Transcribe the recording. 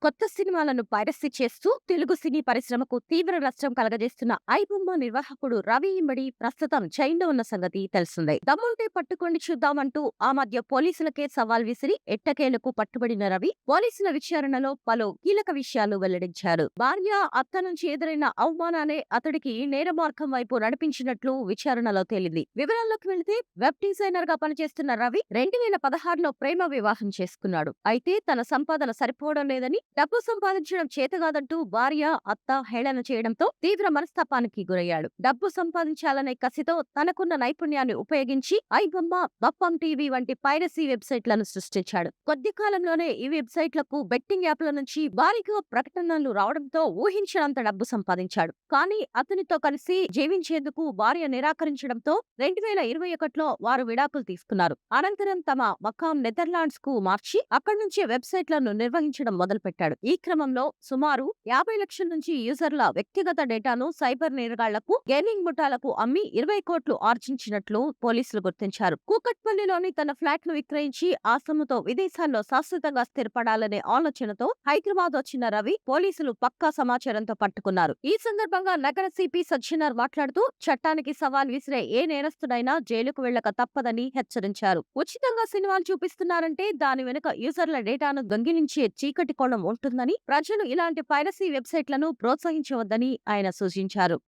కొత్త సినిమాలను పైరసీ చేస్తూ తెలుగు సినీ పరిశ్రమకు తీవ్ర నష్టం కలగజేస్తున్న ఐబొమ్మ నిర్వాహకుడు రవి ఇమ్మడి ప్రస్తుతం చైన్లో ఉన్న సంగతి తెలిసిందే. దమ్ముంటే పట్టుకోండి చూద్దామంటూ ఆ మధ్య పోలీసులకే సవాల్ విసిరి ఎట్టకేలకు పట్టుబడిన రవి పోలీసుల విచారణలో పలు కీలక విషయాలు వెల్లడించారు. భార్య, అత్త నుంచి ఎదురైన అవమానాలే అతడికి నేర మార్గం వైపు నడిపించినట్లు విచారణలో తేలింది. వివరాల్లోకి వెళితే వెబ్ డిజైనర్ గా పనిచేస్తున్న రవి 2016లో ప్రేమ వివాహం చేసుకున్నాడు. అయితే తన సంపాదన సరిపోవడం లేదని, డబ్బు సంపాదించడం చేతగాదంటూ భార్య, అత్త హేళన చేయడంతో తీవ్ర మనస్తాపానికి గురయ్యాడు. డబ్బు సంపాదించాలనే కసితో తనకున్న నైపుణ్యాన్ని ఉపయోగించి ఐబొమ్మ, బప్పం టీవీ వంటి పైరసీ వెబ్సైట్లను సృష్టించాడు. కొద్ది కాలంలోనే ఈ వెబ్సైట్లకు బెట్టింగ్ యాప్ల నుంచి భారీగా ప్రకటనలు రావడంతో ఊహించినంత డబ్బు సంపాదించాడు. కానీ అతనితో కలిసి జీవించేందుకు భార్య నిరాకరించడంతో 2021లో వారు విడాకులు తీసుకున్నారు. అనంతరం తమ మకాం నెదర్లాండ్స్ కు మార్చి అక్కడి నుంచి వెబ్సైట్లను నిర్వహించడం మొదలుపెట్టాడు. ఈ క్రమంలో సుమారు 50 లక్షల నుంచి యూజర్ల వ్యక్తిగత డేటాను సైబర్ నేరగాళ్లకు, గేమింగ్ ముఠాలకు అమ్మి 20 కోట్లు ఆర్జించినట్లు పోలీసులు గుర్తించారు. కూకట్పల్లిలోని తన ఫ్లాట్ ను విక్రయించి ఆ సొమ్ముతో విదేశాల్లో శాశ్వతంగా స్థిరపడాలనే ఆలోచనతో హైదరాబాద్ వచ్చిన రవి పోలీసులు పక్కా సమాచారంతో పట్టుకున్నారు. ఈ సందర్భంగా నగర సిపి సజ్జనార్ మాట్లాడుతూ చట్టానికి సవాల్ విసిరే ఏ నేరస్తుడైనా జైలుకు వెళ్లక తప్పదని హెచ్చరించారు. ఉచితంగా సినిమాలు చూపిస్తున్నారంటే దాని వెనుక యూజర్ల డేటాను దొంగిలించే చీకటి కోణం ఉంటుందని, ప్రజలు ఇలాంటి పైరసీ వెబ్సైట్లను ప్రోత్సహించవద్దని ఆయన సూచించారు.